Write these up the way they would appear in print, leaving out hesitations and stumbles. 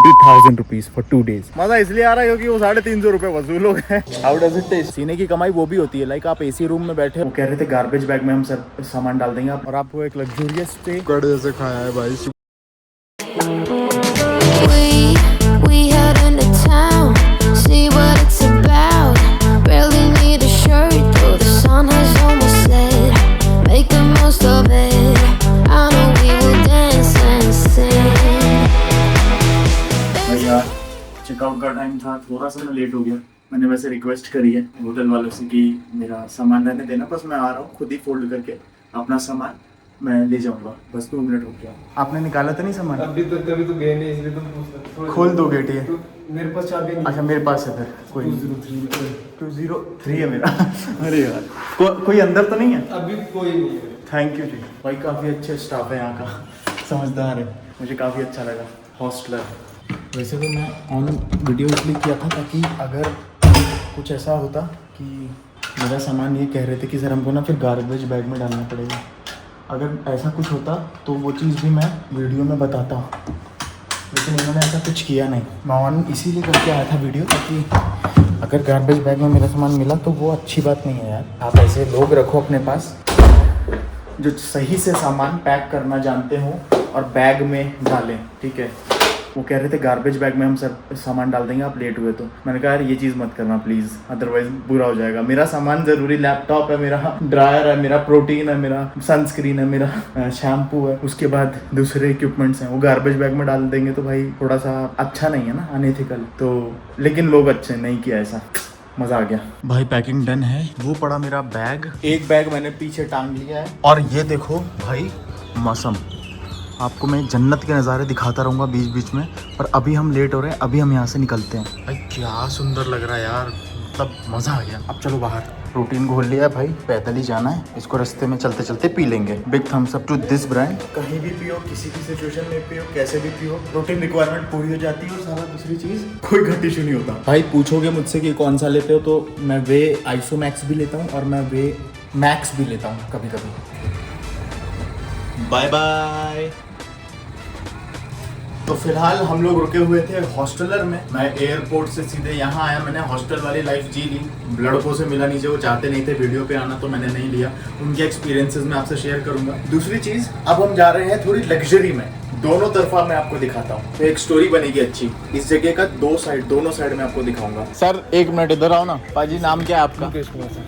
30,000 rupees for 2 days। मजा इसलिए आ रहा है क्योंकि वो 350 रुपए वसूल हो गए। How does it taste? सीने की कमाई वो भी होती है। लाइक आप एसी रूम में बैठे, वो कह रहे थे गार्बेज बैग में हम सब सामान डाल देंगे और आपको एक लग्जूरियस स्टे कड़े से खाया है भाई। We head into town, see what it's about. Barely need a shirt, though the sun has almost set. Make the most of it. I know we will dance and sing. भैया checkout का time था, थोड़ा सा मैं late हो गया। मैंने वैसे रिक्वेस्ट करी है होटल वालों से कि मेरा सामान रहने देना, बस मैं आ रहा हूँ खुद ही फोल्ड करके अपना सामान मैं ले जाऊंगा, बस 2 मिनट हो गया। आपने निकाला तो नहीं सामान? अभी तो गए नहीं, इसलिए तुम पूछ खोल दो गेट ये। मेरे पास चाबी नहीं। अच्छा मेरे पास है, फिर कोई 203 है मेरा। अरे यार कोई अंदर तो नहीं है? अभी कोई नहीं है। थैंक यू जी भाई, काफ़ी अच्छे स्टाफ है यहाँ का, समझदार है, मुझे काफ़ी अच्छा लगा हॉस्टलर। वैसे तो मैं ऑन वीडियो इसलिए किया था ताकि अगर कुछ ऐसा होता कि मेरा सामान ये कह रहे थे कि सर हमको ना फिर गार्बेज बैग में डालना पड़ेगा, अगर ऐसा कुछ होता तो वो चीज़ भी मैं वीडियो में बताता, लेकिन इन्होंने ऐसा कुछ किया नहीं। मैं ऑन इसीलिए करके आया था वीडियो ताकि अगर गार्बेज बैग में मेरा सामान मिला तो वो अच्छी बात नहीं है यार। आप ऐसे लोग रखो अपने पास जो सही से सामान पैक करना जानते हो और बैग में डालें, ठीक है। वो कह रहे थे गार्बेज बैग में हम सब सामान डाल देंगे, आप लेट हुए तो। मैंने कहा यार ये चीज़ मत करना प्लीज़, अदरवाइज बुरा हो जाएगा। मेरा सामान ज़रूरी, लैपटॉप है मेरा, ड्रायर है मेरा, प्रोटीन है मेरा, सनस्क्रीन है मेरा, शैम्पू है, उसके बाद दूसरे इक्विपमेंट्स हैं, वो गार्बेज बैग में डाल देंगे तो भाई थोड़ा सा अच्छा नहीं है ना, अनएथिकल। तो लेकिन लोग अच्छे, नहीं किया ऐसा, मज़ा आ गया भाई। पैकिंग डन है, वो पड़ा मेरा बैग, एक बैग मैंने पीछे टांग लिया है। और ये देखो भाई मौसम, आपको मैं जन्नत के नज़ारे दिखाता रहूँगा बीच बीच में, पर अभी हम लेट हो रहे हैं, अभी हम यहाँ से निकलते हैं। भाई क्या सुंदर लग रहा है यार, मतलब मज़ा आ गया। अब चलो बाहर, प्रोटीन घोल लिया भाई, पैदल ही जाना है, इसको रास्ते में चलते चलते पी लेंगे। Big thumbs up to this brand. कहीं भी पियो, किसी भी सिचुएशन में पियो, कैसे भी पियो, प्रोटीन रिक्वायरमेंट पूरी हो जाती है और सारा दूसरी चीज़ कोई घट इशू नहीं होता। भाई पूछोगे मुझसे कि कौन सा लेते हो, तो मैं वे आइसोमैक्स भी लेता हूँ और मैं वे मैक्स भी लेता हूँ कभी कभी। Bye bye. तो फिलहाल हम लोग रुके हुए थे हॉस्टलर में। मैं एयरपोर्ट से सीधे यहाँ आया, मैंने हॉस्टल वाली लाइफ जी ली। लड़कों से मिला नीचे, वो चाहते नहीं थे वीडियो पे आना तो मैंने नहीं लिया। उनके एक्सपीरियंसेस मैं आपसे शेयर करूंगा। दूसरी चीज़, अब हम जा रहे हैं थोड़ी लग्जरी में, दोनों तरफा मैं आपको दिखाता हूँ, तो एक स्टोरी बनेगी अच्छी। इस जगह का दोनों साइड में आपको दिखाऊंगा। सर 1 मिनट इधर आओ ना। पाजी नाम क्या है आपका?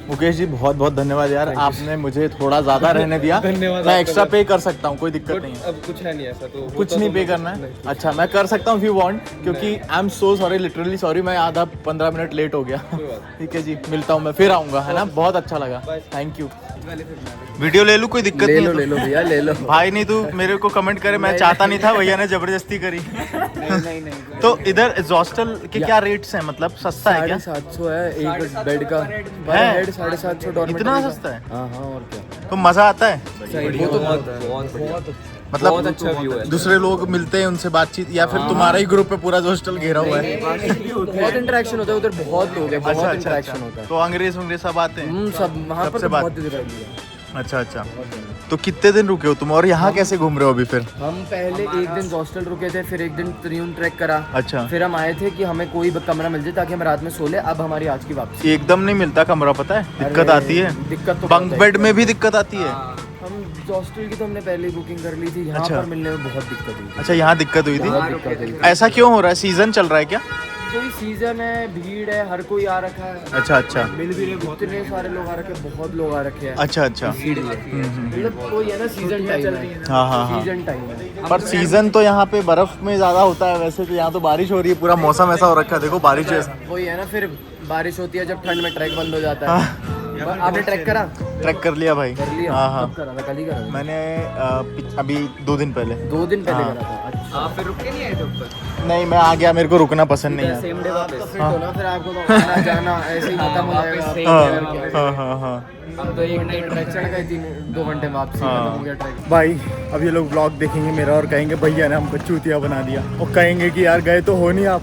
मुकेश जी, बहुत बहुत धन्यवाद यार, आपने मुझे थोड़ा ज्यादा रहने दिया। मैं एक्स्ट्रा पे कर सकता हूँ, कोई दिक्कत नहीं है। अब कुछ है नहीं ऐसा, तो कुछ नहीं पे करना है। अच्छा मैं कर सकता हूँ इफ यू वांट, क्योंकि I am so sorry, literally sorry, मैं आधा 15 मिनट लेट हो गया। ठीक है जी, मिलता हूँ मैं, फिर आऊँगा, है ना। बहुत अच्छा लगा, थैंक यू। वीडियो ले लूँ, कोई दिक्कत नहीं है? ले लो भैया, ले लो भाई। नहीं तू मेरे को कमेंट करे, मैं चाहता नहीं था, भैया ने जबरदस्ती करी। नहीं। तो इधर हॉस्टल के क्या रेट्स हैं, मतलब सस्ता है क्या? 750 है एक बेड का, है? 750 डॉर्मेटरी। इतना सस्ता है? हाँ और क्या। तो मजा आता है वो तो बहुत मतलब बहुत अच्छा व्यू है। दूसरे लोग मिलते हैं, उनसे बातचीत, या फिर तुम्हारा ही ग्रुप है पूरा जो हॉस्टल घेरा हुआ है? बहुत इंटरेक्शन होता है उधर, बहुत लोग हैं, बहुत इंटरेक्शन होता है। तो अंग्रेज सब आते हैं? सब वहाँ पर बहुत इधर। अच्छा। तो कितने दिन रुके हो तुम, और यहाँ कैसे घूम रहे हो अभी फिर? हम पहले एक दिन हॉस्टल रुके थे, फिर एक दिन त्रियुण ट्रैक करा। अच्छा। फिर हम आए थे कि हमें कोई कमरा मिल जाए ताकि हम रात में सो ले। अब हमारी आज की वापसी। एकदम नहीं मिलता कमरा, पता है दिक्कत आती है। दिक्कत तो बंक बेड में भी दिक्कत आती है। हम हॉस्टल की तो हमने पहले ही बुकिंग कर ली थी, यहाँ अच्छा। पर मिलने में बहुत दिक्कत हुई थी। अच्छा यहाँ दिक्कत हुई बहुत थी? दिक्कत हुई थी। ऐसा क्यों हो रहा है, सीजन चल रहा है क्या? कोई सीजन है, भीड़ है, हर कोई आ रखा है। अच्छा मिल भी रहे, इतने सारे लोग आ रखे हैं, बहुत लोग आ रखे हैं। अच्छा मतलब कोई है ना, सीजन टाइम है। हाँ। सीजन टाइम है। पर सीजन तो यहाँ पे बर्फ में ज्यादा होता है, वैसे तो यहाँ तो बारिश हो रही है, पूरा मौसम ऐसा हो रखा है, देखो बारिश जैसा। वही है ना, फिर बारिश होती है जब ठंड में, ट्रैक बंद हो जाता है। आपने ट्रैक करा? ट्रैक कर लिया भाई। कर लिया? हाँ। कब करा था? कल ही करा था? मैंने अभी 2 दिन पहले। 2 दिन पहले हाँ। करा था। अच्छा। आप फिर रुक के नहीं आए थे ऊपर? नहीं, मैं आ गया, मेरे को रुकना पसंद नहीं है। सेम डे वापस फिट हो ना, फिर आपको तो आना जाना ऐसे ही खत्म हो जाएगा। हाँ। अब तो एक नाइट ट्रैक चढ़ गए, 2 घंटे वापसी खत्म हो गया ट्रैक। भाई अब ये लोग ब्लॉग देखेंगे मेरा और कहेंगे भैया ने हमको चूतिया बना दिया, और कहेंगे कि यार गए तो हो नहीं आप,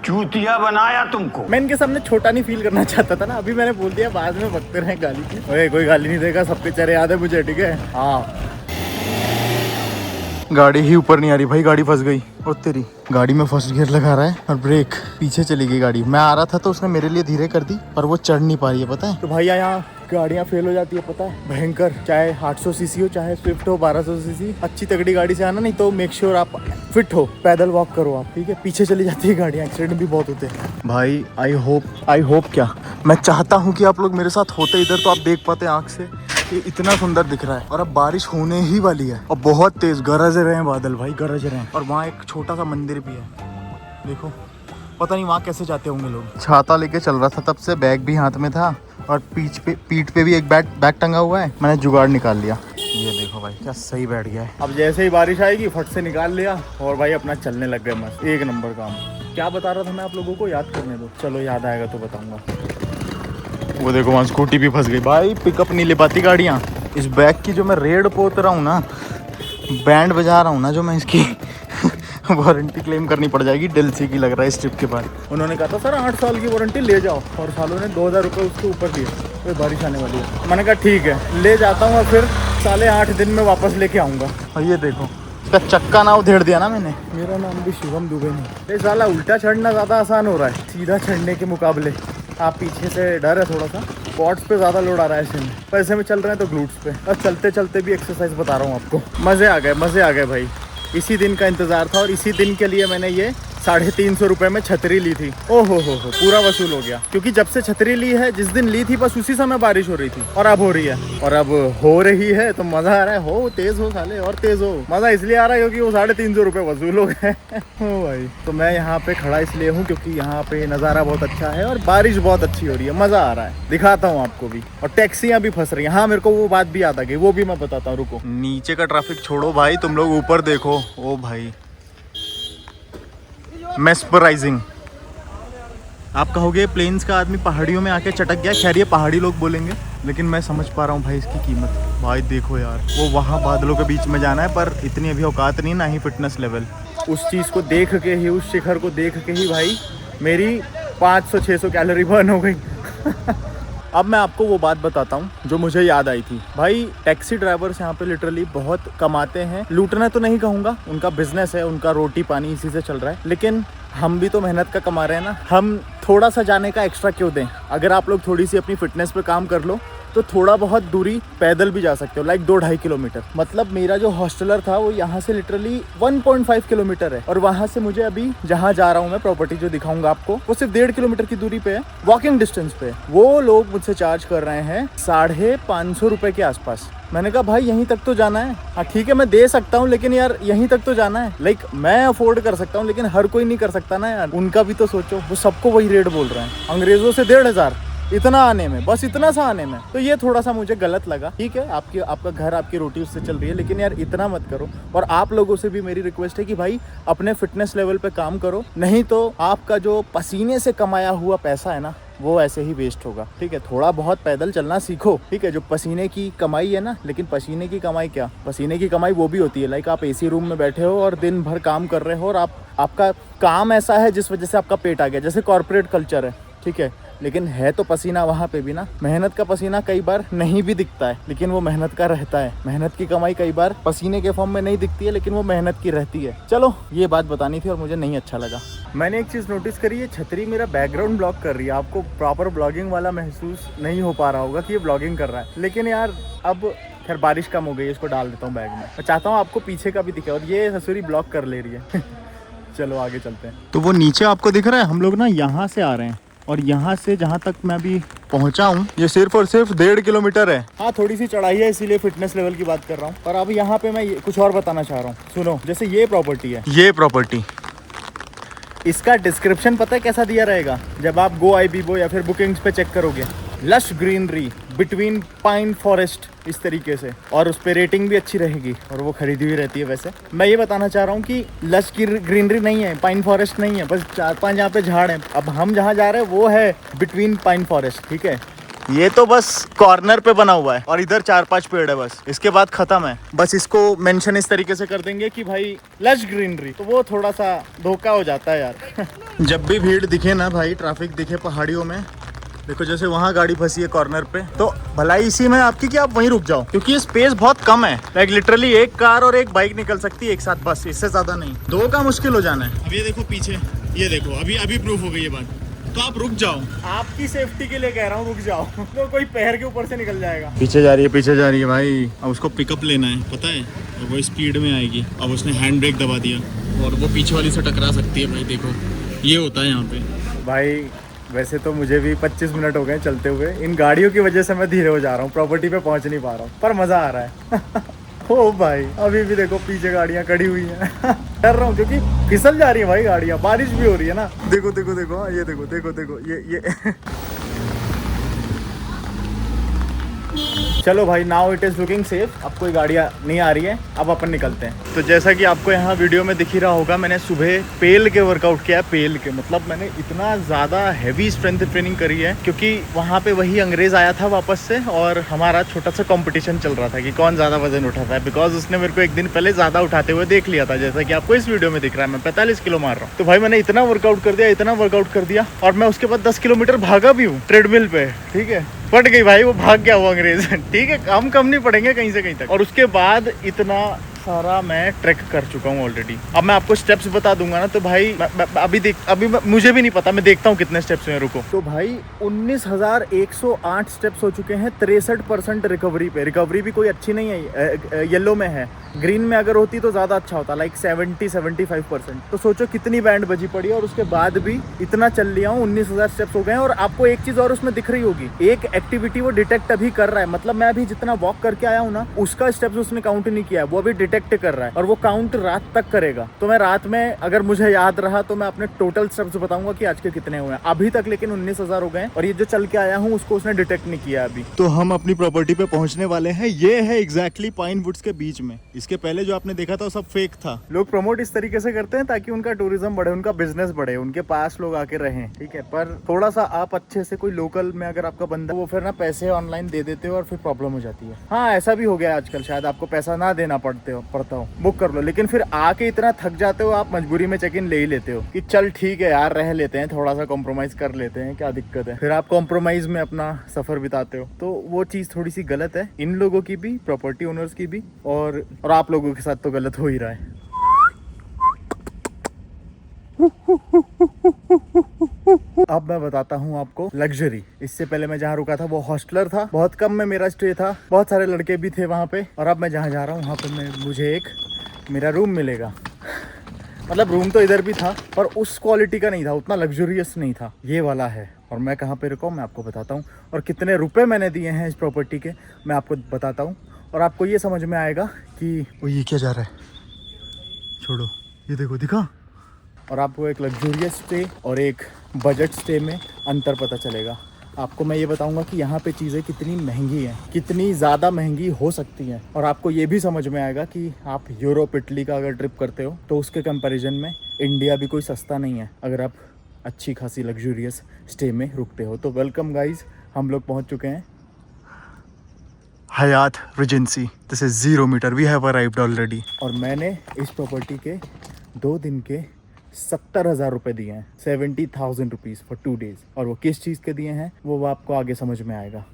चूतिया बनाया तुमको। मैं इनके सामने छोटा नहीं फील करना चाहता था ना, अभी मैंने बोल दिया, बाद में बकते रहे गाली की। ओए कोई गाली नहीं देगा, सबके चेहरे याद है मुझे, ठीक है? हाँ। गाड़ी ही ऊपर नहीं आ रही भाई, गाड़ी फंस गई। और तेरी गाड़ी में फर्स्ट गियर लगा रहा है और ब्रेक, पीछे चली गई गाड़ी। मैं आ रहा था तो उसने मेरे लिए धीरे कर दी, पर वो चढ़ नहीं पा रही है पता है। तो भैया यहाँ गाड़ियाँ फेल हो जाती है पता है, भयंकर। चाहे 800 सीसी हो, चाहे स्विफ्ट हो 1200 सीसी, अच्छी तगड़ी गाड़ी से आना, नहीं तो मेक श्योर आप फिट हो, पैदल वॉक करो आप, ठीक है। पीछे चली जाती है गाड़ियाँ, एक्सीडेंट भी बहुत होते हैं भाई। आई होप क्या, मैं चाहता हूँ कि आप लोग मेरे साथ होते इधर तो आप देख पाते आँख से कि इतना सुंदर दिख रहा है। और अब बारिश होने ही वाली है और बहुत तेज गरज रहे हैं बादल भाई, गरज रहे हैं। और वहाँ एक छोटा सा मंदिर भी है, देखो। पता नहीं वहाँ कैसे जाते होंगे लोग। छाता लेके चल रहा था तब से, बैग भी हाथ में था और पीठ पे भी एक बैग टंगा हुआ है। मैंने जुगाड़ निकाल लिया, ये देखो भाई क्या सही बैठ गया है। अब जैसे ही बारिश आएगी फट से निकाल लिया और भाई अपना चलने लग गए मस्त, एक नंबर काम। क्या बता रहा था मैं आप लोगों को, याद करने दो, चलो याद आएगा तो बताऊंगा। वो देखो वहाँ स्कूटी भी फंस गई भाई, पिकअप नहीं ले पाती गाड़ियाँ। इस बैग की जो मैं रेड पोत रहा हूँ ना, बैंड बजा रहा हूँ ना जो मैं, इसकी वारंटी क्लेम करनी पड़ जाएगी डेल्सी की लग रहा है इस ट्रिप के बाद। उन्होंने कहा था सर 8 साल की वारंटी ले जाओ, और सालों ने 2000 रुपये उसके ऊपर दिए। तो बारिश आने वाली है, मैंने कहा ठीक है ले जाता हूँ और फिर 8.5 दिन में वापस लेके आऊँगा। और ये देखो इसका चक्का ना उधेड़ दिया ना मैंने। मेरा नाम भी शिवम दुबे नहीं। ये साला उल्टा चढ़ना ज़्यादा आसान हो रहा है सीधा चढ़ने के मुकाबले। आप पीछे से डर है थोड़ा सा, पॉट्स पे ज़्यादा लोड आ रहा है ऐसे में, पैसे में चल रहे हैं तो ग्लूट्स पे। और चलते चलते भी एक्सरसाइज बता रहा हूँ आपको। मज़े आ गए भाई। इसी दिन का इंतज़ार था और इसी दिन के लिए मैंने ये 350 रुपये में छतरी ली थी। ओहो हो पूरा वसूल हो गया। क्योंकि जब से छतरी ली है, जिस दिन ली थी बस उसी समय बारिश हो रही थी और अब हो रही है। और अब हो रही है तो मज़ा आ रहा है। हो तेज़ हो साले, और तेज़ हो। मज़ा इसलिए आ रहा है क्योंकि वो 350 रुपये वसूल हो गए। ओ भाई, तो मैं यहाँ पे खड़ा इसलिए हूँ क्योंकि यहाँ पे नज़ारा बहुत अच्छा है और बारिश बहुत अच्छी हो रही है, मज़ा आ रहा है। दिखाता हूँ आपको भी। और टैक्सियाँ भी फंस रही हैं। हाँ मेरे को वो बात भी याद आ गई, वो भी मैं बताता हूँ, रुको। नीचे का ट्रैफिक छोड़ो भाई, तुम लोग ऊपर देखो। ओ भाई मेस्पराइजिंग। आप कहोगे प्लेन्स का आदमी पहाड़ियों में आके चटक गया, खैर ये पहाड़ी लोग बोलेंगे, लेकिन मैं समझ पा रहा हूँ भाई इसकी कीमत। भाई देखो यार, वो वहाँ बादलों के बीच में जाना है, पर इतनी अभी औकात नहीं, ना ही फिटनेस लेवल। उस चीज़ को देख के ही, उस शिखर को देख के ही भाई मेरी 500-600 कैलोरी बर्न हो गई। अब मैं आपको वो बात बताता हूँ जो मुझे याद आई थी। भाई टैक्सी ड्राइवर्स यहाँ पे लिटरली बहुत कमाते हैं। लूटना तो नहीं कहूँगा, उनका बिजनेस है, उनका रोटी पानी इसी से चल रहा है। लेकिन हम भी तो मेहनत का कमा रहे हैं ना, हम थोड़ा सा जाने का एक्स्ट्रा क्यों दें। अगर आप लोग थोड़ी सी अपनी फिटनेस पे काम कर लो तो थोड़ा बहुत दूरी पैदल भी जा सकते हो, लाइक 2-2.5 किलोमीटर। मतलब मेरा जो हॉस्टलर था वो यहाँ से लिटरली 1.5 किलोमीटर है, और वहाँ से मुझे अभी जहाँ जा रहा हूँ मैं, प्रॉपर्टी जो दिखाऊंगा आपको, वो सिर्फ 1.5 किलोमीटर की दूरी पे है, वॉकिंग डिस्टेंस पे। वो लोग मुझसे चार्ज कर रहे हैं 550 रुपये के आसपास। मैंने कहा भाई यहीं तक तो जाना है। हाँ ठीक है मैं दे सकता हूँ, लेकिन यार यहीं तक तो जाना है। लाइक मैं अफोर्ड कर सकता हूँ, लेकिन हर कोई नहीं कर सकता ना यार। उनका भी तो सोचो, वो सबको वही रेट बोल रहे हैं, अंग्रेजों से 1,500 इतना आने में, बस इतना सा आने में। तो ये थोड़ा सा मुझे गलत लगा। ठीक है आपका घर, आपकी रोटी उससे चल रही है, लेकिन यार इतना मत करो। और आप लोगों से भी मेरी रिक्वेस्ट है कि भाई अपने फिटनेस लेवल पे काम करो, नहीं तो आपका जो पसीने से कमाया हुआ पैसा है ना, वो ऐसे ही वेस्ट होगा। ठीक है, थोड़ा बहुत पैदल चलना सीखो। ठीक है, जो पसीने की कमाई है ना, लेकिन पसीने की कमाई क्या, पसीने की कमाई वो भी होती है, लाइक आप एसी रूम में बैठे हो और दिन भर काम कर रहे हो, और आपका काम ऐसा है जिस वजह से आपका पेट आ गया, जैसे कॉर्पोरेट कल्चर है। ठीक है, लेकिन है तो पसीना वहाँ पे भी ना। मेहनत का पसीना कई बार नहीं भी दिखता है, लेकिन वो मेहनत का रहता है। मेहनत की कमाई कई बार पसीने के फॉर्म में नहीं दिखती है, लेकिन वो मेहनत की रहती है। चलो ये बात बतानी थी और मुझे नहीं अच्छा लगा। मैंने एक चीज़ नोटिस करी है, छतरी मेरा बैकग्राउंड ब्लॉक कर रही है। आपको प्रॉपर ब्लॉगिंग वाला महसूस नहीं हो पा रहा होगा कि ये ब्लॉगिंग कर रहा है, लेकिन यार अब खैर बारिश कम हो गई है, इसको डाल देता हूँ बैग में। मैं चाहता हूँ आपको पीछे का भी दिखे, और ये ससुरी ब्लॉक कर ले रही है। चलो आगे चलते हैं। तो वो नीचे आपको दिख रहा है, हम लोग ना यहाँ से आ रहे हैं, और यहाँ से जहाँ तक मैं अभी पहुँचा हूँ ये सिर्फ और सिर्फ 1.5 किलोमीटर है। हाँ थोड़ी सी चढ़ाई है, इसीलिए फिटनेस लेवल की बात कर रहा हूँ। और अब यहाँ पे मैं कुछ और बताना चाह रहा हूँ, सुनो। जैसे ये प्रॉपर्टी है, ये प्रॉपर्टी, इसका डिस्क्रिप्शन पता है कैसा दिया रहेगा जब आप GoIbibo या फिर बुकिंग्स पे चेक करोगे? Lush greenery between pine forest, इस तरीके से, और उस पर रेटिंग भी अच्छी रहेगी, और वो खरीदी हुई रहती है। वैसे मैं ये बताना चाह रहा हूँ कि लश की ग्रीनरी नहीं है, पाइन फॉरेस्ट नहीं है, बस 4-5 यहाँ पे झाड़ हैं। अब हम जहाँ जा रहे हैं वो है बिटवीन पाइन फॉरेस्ट। ठीक है, ये तो बस कॉर्नर पे बना हुआ है, और इधर 4-5 पेड़ है बस, इसके बाद खत्म है। बस इसको मेंशन इस तरीके से कर देंगे कि भाई लश ग्रीनरी, तो वो थोड़ा सा धोखा हो जाता है यार। जब भी भीड़ दिखे ना भाई, ट्रैफिक दिखे पहाड़ियों में, देखो जैसे वहाँ गाड़ी फंसी है कॉर्नर पे, तो भलाई इसी में आपकी कि आप वहीं रुक जाओ, क्योंकि ये स्पेस बहुत कम है। लाइक लिटरली एक कार और एक बाइक निकल सकती है एक साथ, बस इससे ज्यादा नहीं। दो का मुश्किल हो जाना है। अब ये देखो पीछे, ये देखो अभी प्रूफ हो गई ये बात। तो आप रुक जाओ, आपकी सेफ्टी के लिए कह रहा हूँ, रुक जाओ। तो कोई पैर के ऊपर से निकल जाएगा। पीछे जा रही है भाई। अब उसको पिकअप लेना है, पता है, और वो स्पीड में आएगी। अब उसने हैंड ब्रेक दबा दिया और वो पीछे वाली से टकरा सकती है भाई। देखो ये होता है यहाँ पे भाई। वैसे तो मुझे भी 25 मिनट हो गए चलते हुए, इन गाड़ियों की वजह से मैं धीरे हो जा रहा हूँ, प्रॉपर्टी पे पहुँच नहीं पा रहा हूँ, पर मज़ा आ रहा है। ओ भाई अभी भी देखो पीछे गाड़ियाँ खड़ी हुई हैं। डर रहा हूँ क्योंकि फिसल जा रही है भाई गाड़ियाँ, बारिश भी हो रही है ना। देखो देखो देखो ये देखो ये चलो भाई, now it is looking safe. अब कोई गाड़ियाँ नहीं आ रही है, अब अपन निकलते हैं। तो जैसा कि आपको यहाँ वीडियो में दिख ही रहा होगा, मैंने सुबह पेल के वर्कआउट किया है। पेल के मतलब मैंने इतना ज़्यादा हैवी स्ट्रेंथ ट्रेनिंग करी है, क्योंकि वहाँ पे वही अंग्रेज़ आया था वापस से, और हमारा छोटा सा कॉम्पिटिशन चल रहा था कि कौन ज़्यादा वजन उठाता है। बिकॉज उसने मेरे को एक दिन पहले ज़्यादा उठाते हुए देख लिया था, जैसा कि आपको इस वीडियो में दिख रहा है। मैं 45 किलो मार रहा हूँ। तो भाई मैंने इतना वर्कआउट कर दिया, और मैं उसके बाद 10 किलोमीटर भागा भी हूँ ट्रेडमिल पे। ठीक है, पट गई भाई, वो भाग गया वो अंग्रेज। ठीक है, हम कम नहीं पड़ेंगे कहीं से कहीं तक। और उसके बाद इतना सारा मैं ट्रैक कर चुका हूँ ऑलरेडी। अब मैं आपको स्टेप्स बता दूंगा ना, तो भाई अभी मुझे भी नहीं पता, मैं देखता हूँ कितने स्टेप्स हैं। रुको, तो भाई 19,108 स्टेप्स हो चुके हैं। 63% रिकवरी पे। रिकवरी भी कोई अच्छी नहीं है, येलो में है। ग्रीन में अगर होती तो ज़्यादा अच्छा होता, लाइक 70-75%। तो सोचो कितनी बैंड बजी पड़ी है, और उसके बाद भी इतना चल लिया हूँ। 19,000 स्टेप्स हो गए हैं। और आपको एक चीज़ और उसमें दिख रही होगी, एक एक्टिविटी वो डिटेक्ट अभी कर रहा है। मतलब मैं अभी जितना वॉक करके आया हूँ ना, उसका स्टेप्स उसने काउंट नहीं किया है, वो अभी डिटेक्ट कर रहा है, और वो काउंट रात तक करेगा। तो मैं रात में, अगर मुझे याद रहा, तो मैं अपने टोटल स्टेप्स बताऊंगा कि आज के कितने हुए हैं अभी तक। लेकिन 19,000 हो गए, और ये जो चल के आया हूँ उसको उसने डिटेक्ट नहीं किया अभी। तो हम अपनी प्रॉपर्टी पे पहुंचने वाले हैं। ये है एग्जैक्टली पाइन वुड्स के बीच में। इसके पहले जो आपने देखा था वो सब फेक था। लोग प्रमोट इस तरीके से करते हैं ताकि उनका टूरिज्म बढ़े, उनका बिजनेस बढ़े, उनके पास लोग आके रहें। ठीक है, पर थोड़ा सा आप अच्छे से कोई लोकल में अगर आपका बंदा, वो फिर ना पैसे ऑनलाइन दे देते हो, और फिर प्रॉब्लम हो जाती है। हाँ, ऐसा भी हो गया आजकल, शायद आपको पैसा ना देना पड़ता हो, बुक कर लो, लेकिन फिर आके इतना थक जाते हो आप, मजबूरी में चेक इन ले ही लेते हो कि चल ठीक है यार, रह लेते हैं, थोड़ा सा कॉम्प्रोमाइज कर लेते हैं, क्या दिक्कत है। फिर आप कॉम्प्रोमाइज में अपना सफर बिताते हो। तो वो चीज़ थोड़ी सी गलत है, इन लोगों की भी, प्रॉपर्टी ओनर्स की भी, और आप लोगों के साथ तो गलत हो ही रहा है। अब मैं बताता हूँ आपको लग्जरी। इससे पहले मैं जहाँ रुका था वो हॉस्टलर था, बहुत कम में मेरा स्टे था, बहुत सारे लड़के भी थे वहाँ पे। और अब मैं जहाँ जा रहा हूँ वहाँ पे मुझे एक मेरा रूम मिलेगा। मतलब रूम तो इधर भी था, पर उस क्वालिटी का नहीं था, उतना लग्जरियस नहीं था। ये वाला है। और मैं कहाँ पे रुका हूँ मैं आपको बताता हूँ, और कितने रुपए मैंने दिए हैं इस प्रॉपर्टी के मैं आपको बताता हूँ। और आपको ये समझ में आएगा कि वो ये क्या जा रहा है, छोड़ो, ये देखो, दिखा। और आपको एक लग्जरियस स्टे और एक बजट स्टे में अंतर पता चलेगा। आपको मैं ये बताऊंगा कि यहाँ पे चीज़ें कितनी महंगी हैं, कितनी ज़्यादा महंगी हो सकती हैं। और आपको ये भी समझ में आएगा कि आप यूरोप, इटली का अगर ट्रिप करते हो तो उसके कंपैरिजन में इंडिया भी कोई सस्ता नहीं है, अगर आप अच्छी खासी लग्जरियस स्टे में रुकते हो। तो वेलकम गाइज, हम लोग पहुँच चुके हैं Hyatt Regency. This is 0 metre, we have arrived already. और मैंने इस प्रॉपर्टी के 2 दिन के 70,000 रुपये दिए हैं, 70,000 रुपीज़ फॉर 2 days। और वो किस चीज़ के दिए हैं वो आपको आगे समझ में आएगा।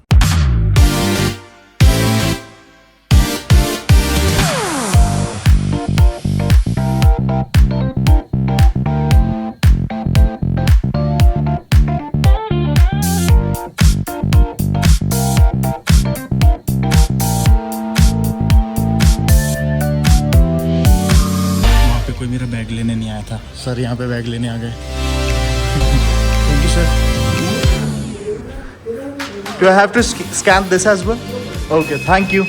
कोई मेरा बैग लेने नहीं आया था, सर यहाँ पे बैग लेने आ गए। Thank you sir. Do I have to scan this as well? Okay, thank you.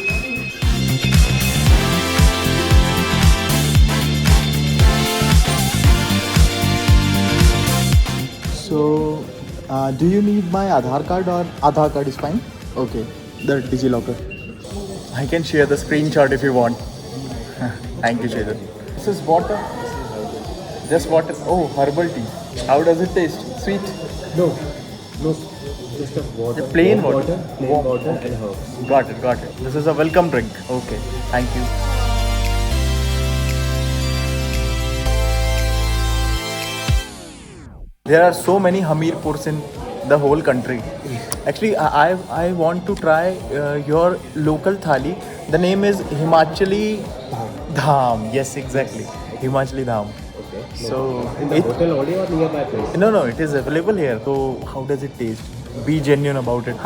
So do you need my Aadhaar card और Aadhaar card is fine? Okay, the DigiLocker. I can share the screenshot if you want. Thank you share. This is water. Just water. Oh, herbal tea. How does it taste? Sweet? No, just a water. The plain water. Plain water and herbs. Got it. This is a welcome drink. Okay, thank you. There are so many Hamirpurs in the whole country. Actually, I want to try your local thali. The name is Himachali Dham. Yes, exactly. Himachali Dham. Okay. So In the hotel only or nearby place? no, it is available here. So how does it taste? Be genuine about it.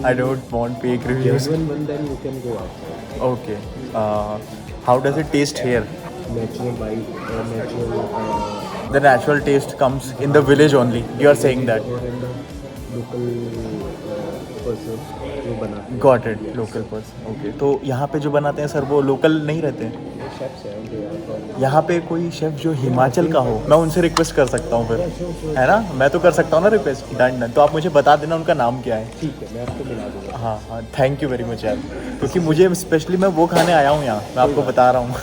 I don't want fake reviews. Genuine one, then you can go outside. Okay. How does it taste here? Natural bite or natural The natural taste comes in the village only. You are saying that. or in the local person जो बनाते हैं. Got it. Local person. Okay. तो यहाँ पे जो बनाते हैं sir वो लोकल नहीं रहते हैं. शेफ्स हैं उनके यहाँ पर. यहाँ पे कोई शेफ जो हिमाचल का हो, मैं उनसे रिक्वेस्ट कर सकता हूँ फिर, है ना? मैं तो कर सकता हूँ ना रिक्वेस्ट. डन. तो आप मुझे बता देना उनका नाम क्या है. ठीक है, मैं आपको मिला दूँगा. हाँ, थैंक यू वेरी मच यार, क्योंकि मुझे स्पेशली मैं वो खाने आया हूँ यहाँ, मैं आपको बता रहा हूँ.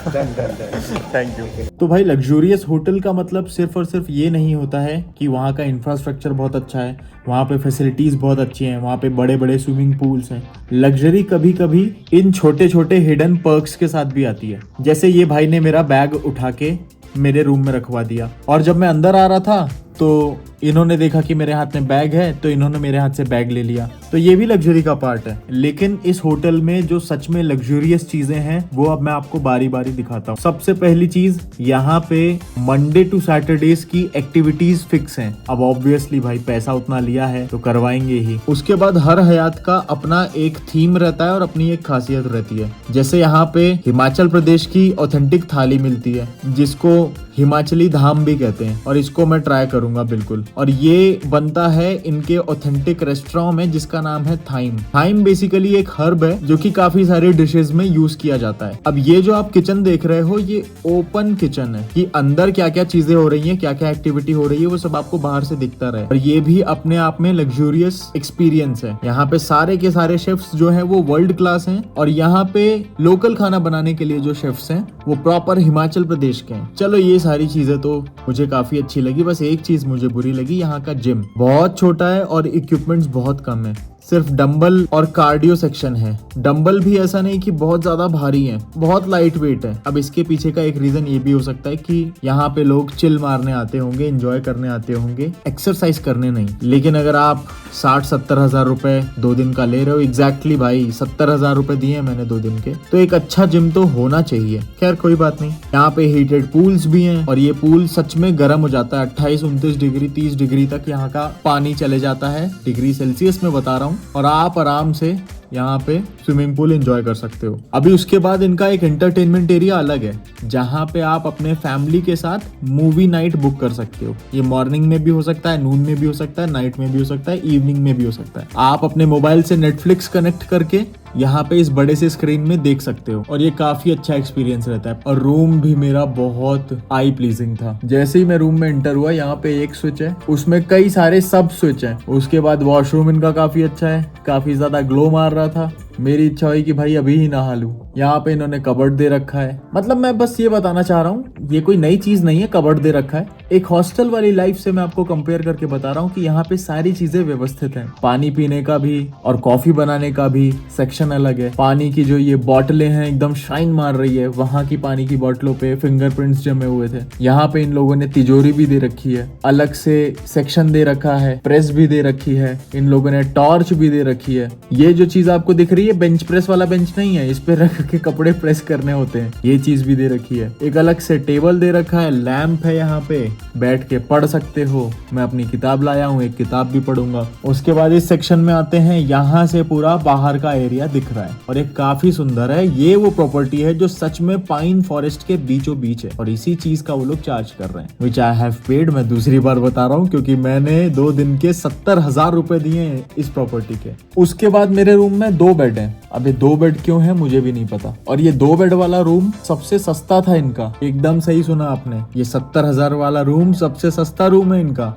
Thank you. तो भाई लग्जूरियस होटल का मतलब सिर्फ और सिर्फ ये नहीं होता है कि वहाँ का इंफ्रास्ट्रक्चर बहुत अच्छा है, वहाँ पे फैसिलिटीज़ बहुत अच्छी हैं, वहाँ पे बड़े बड़े स्विमिंग पूल्स हैं. लग्जरी कभी कभी इन छोटे छोटे हिडन पर्क्स के साथ भी आती है. जैसे ये भाई ने मेरा बैग उठा के मेरे रूम में रखवा दिया, और जब मैं अंदर आ रहा था तो इन्होंने देखा कि मेरे हाथ में बैग है तो इन्होंने मेरे हाथ से बैग ले लिया. तो ये भी लग्जरी का पार्ट है. लेकिन इस होटल में जो सच में लग्जूरियस चीजें हैं वो अब मैं आपको बारी बारी दिखाता हूँ. सबसे पहली चीज, यहाँ पे मंडे टू सैटरडेज की एक्टिविटीज फिक्स हैं. अब ऑब्वियसली भाई पैसा उतना लिया है तो करवाएंगे ही. उसके बाद हर हयात का अपना एक थीम रहता है और अपनी एक खासियत रहती है. जैसे यहाँ पे हिमाचल प्रदेश की ऑथेंटिक थाली मिलती है जिसको हिमाचली धाम भी कहते हैं, और इसको मैं ट्राई करूंगा बिल्कुल. और ये बनता है इनके ऑथेंटिक रेस्टोरेंट में जिसका नाम है थाइम. थाइम बेसिकली एक हर्ब है जो कि काफी सारे डिशेस में यूज किया जाता है. अब ये जो आप किचन देख रहे हो ये ओपन किचन है, कि अंदर क्या क्या चीजें हो रही हैं, क्या क्या एक्टिविटी हो रही है वो सब आपको बाहर से दिखता रहे. और ये भी अपने आप में लग्जूरियस एक्सपीरियंस है. यहाँ पे सारे के सारे शेफ्स जो है वो वर्ल्ड क्लास हैं, और यहाँ पे लोकल खाना बनाने के लिए जो शेफ्स हैं वो प्रॉपर हिमाचल प्रदेश के हैं. चलो ये सारी चीजें तो मुझे काफी अच्छी लगी. बस एक चीज मुझे बुरी लगी, यहाँ का जिम बहुत छोटा है और इक्विपमेंट्स बहुत कम है. सिर्फ डंबल और कार्डियो सेक्शन है. डंबल भी ऐसा नहीं कि बहुत ज्यादा भारी हैं, बहुत लाइट वेट है. अब इसके पीछे का एक रीजन ये भी हो सकता है कि यहाँ पे लोग चिल मारने आते होंगे, एंजॉय करने आते होंगे, एक्सरसाइज करने नहीं. लेकिन अगर आप 60-70 हजार रुपए 2 दिन का ले रहे हो, एग्जैक्टली भाई 70 हजार रुपए दिए हैं मैंने 2 दिन के, तो एक अच्छा जिम तो होना चाहिए. खैर कोई बात नहीं. यहाँ पे हीटेड पूल्स भी हैं, और ये पूल सच में गर्म हो जाता है. 28-29 डिग्री 30 डिग्री तक यहाँ का पानी चले जाता है, डिग्री सेल्सियस में बता रहा हूँ. और आप आराम से यहाँ पे स्विमिंग पूल एंजॉय कर सकते हो. अभी उसके बाद इनका एक एंटरटेनमेंट एरिया अलग है जहाँ पे आप अपने फैमिली के साथ मूवी नाइट बुक कर सकते हो. ये मॉर्निंग में भी हो सकता है, नून में भी हो सकता है, नाइट में भी हो सकता है, इवनिंग में भी हो सकता है. आप अपने मोबाइल से नेटफ्लिक्स कनेक्ट करके यहाँ पे इस बड़े से स्क्रीन में देख सकते हो, और ये काफी अच्छा एक्सपीरियंस रहता है. और रूम भी मेरा बहुत आई प्लीजिंग था. जैसे ही मैं रूम में एंटर हुआ, यहाँ पे एक स्विच है, उसमें कई सारे सब स्विच हैं. उसके बाद वॉशरूम इनका काफी अच्छा है, काफी ज्यादा ग्लो मार रहा था. मेरी इच्छा हुई कि भाई अभी ही नहा लूं. यहाँ पे इन्होंने कबर्ड दे रखा है. मतलब मैं बस ये बताना चाह रहा हूँ, ये कोई नई चीज नहीं है, कबर्ड दे रखा है. एक हॉस्टल वाली लाइफ से मैं आपको कंपेयर करके बता रहा हूँ कि यहाँ पे सारी चीजें व्यवस्थित हैं. पानी पीने का भी और कॉफी बनाने का भी सेक्शन अलग है. पानी की जो ये बोतलें हैं एकदम शाइन मार रही है. वहाँ की पानी की बोतलों पे फिंगरप्रिंट्स जमे हुए थे. यहाँ पे इन लोगों ने तिजोरी भी दे रखी है, अलग से सेक्शन दे रखा है, प्रेस भी दे रखी है, इन लोगों ने टॉर्च भी दे रखी है. ये जो चीज आपको दिख रही है बेंच प्रेस वाला बेंच नहीं है, इस पे रख के कपड़े प्रेस करने होते हैं. ये चीज भी दे रखी है. एक अलग से टेबल दे रखा है, लैंप है, यहाँ पे बैठ के पढ़ सकते हो. मैं अपनी किताब लाया हूँ, एक किताब भी पढ़ूंगा. उसके बाद इस सेक्शन में आते हैं, यहाँ से पूरा बाहर का एरिया दिख रहा है और एक काफी सुंदर है. ये वो प्रॉपर्टी है जो सच में पाइन फॉरेस्ट के बीचों बीच है, और इसी चीज का वो लोग चार्ज कर रहे हैं, विच आई हैव पेड. मैं दूसरी बार बता रहा हूँ क्योंकि मैंने 2 दिन के 70 हजार रुपए दिए हैं इस प्रॉपर्टी के. उसके बाद मेरे रूम में 2 बेड है. अब ये 2 बेड क्यों है मुझे भी नहीं पता. और ये 2 बेड वाला रूम सबसे सस्ता था इनका. एकदम सही सुना आपने, ये 70 हजार वाला रूम सबसे सस्ता रूम है इनका.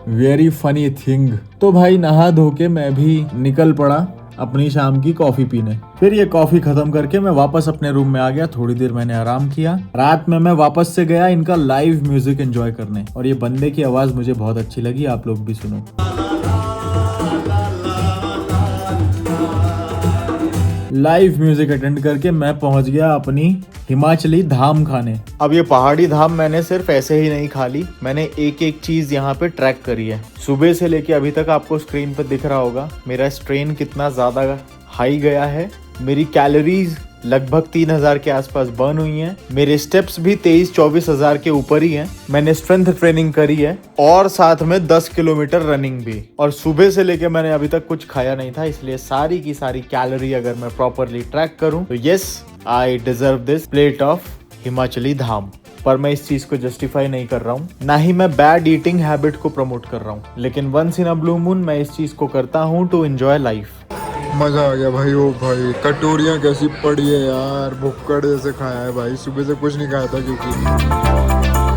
Very funny thing. तो भाई नहा धो के मैं भी निकल पड़ा अपनी शाम की कॉफी पीने. फिर ये कॉफी खत्म करके मैं वापस अपने रूम में आ गया. थोड़ी देर मैंने आराम किया. रात में मैं वापस से गया इनका लाइव म्यूजिक एंजॉय करने, और ये बंदे की आवाज मुझे बहुत अच्छी लगी. आप लोग भी सुनो. लाइव म्यूजिक अटेंड करके मैं पहुंच गया अपनी हिमाचली धाम खाने। अब ये पहाड़ी धाम मैंने सिर्फ ऐसे ही नहीं खा ली, मैंने एक एक चीज यहाँ पे ट्रैक करी है। सुबह से लेके अभी तक आपको स्क्रीन पे दिख रहा होगा मेरा स्ट्रेन कितना ज्यादा हाई गया है। मेरी कैलोरीज लगभग 3000 के आसपास बर्न हुई हैं। मेरे स्टेप्स भी 23-24 हजार के ऊपर ही हैं। मैंने स्ट्रेंथ ट्रेनिंग करी है और साथ में 10 किलोमीटर रनिंग भी। और सुबह से लेके मैंने अभी तक कुछ खाया नहीं था, इसलिए सारी की सारी कैलोरी अगर मैं प्रॉपरली ट्रैक करूं तो yes I deserve this plate of Himachali dham. पर मैं इस चीज को जस्टिफाई नहीं कर रहा हूँ, ना ही मैं बैड ईटिंग हैबिट को प्रमोट कर रहा हूँ, लेकिन once in a blue moon मैं इस चीज को करता हूँ टू एंजॉय लाइफ। मजा आ गया भाई। ओ भाई कटोरियाँ कैसी पड़ी है यार, भुक्कड़ जैसे खाया है भाई। सुबह से कुछ नहीं खाया था क्योंकि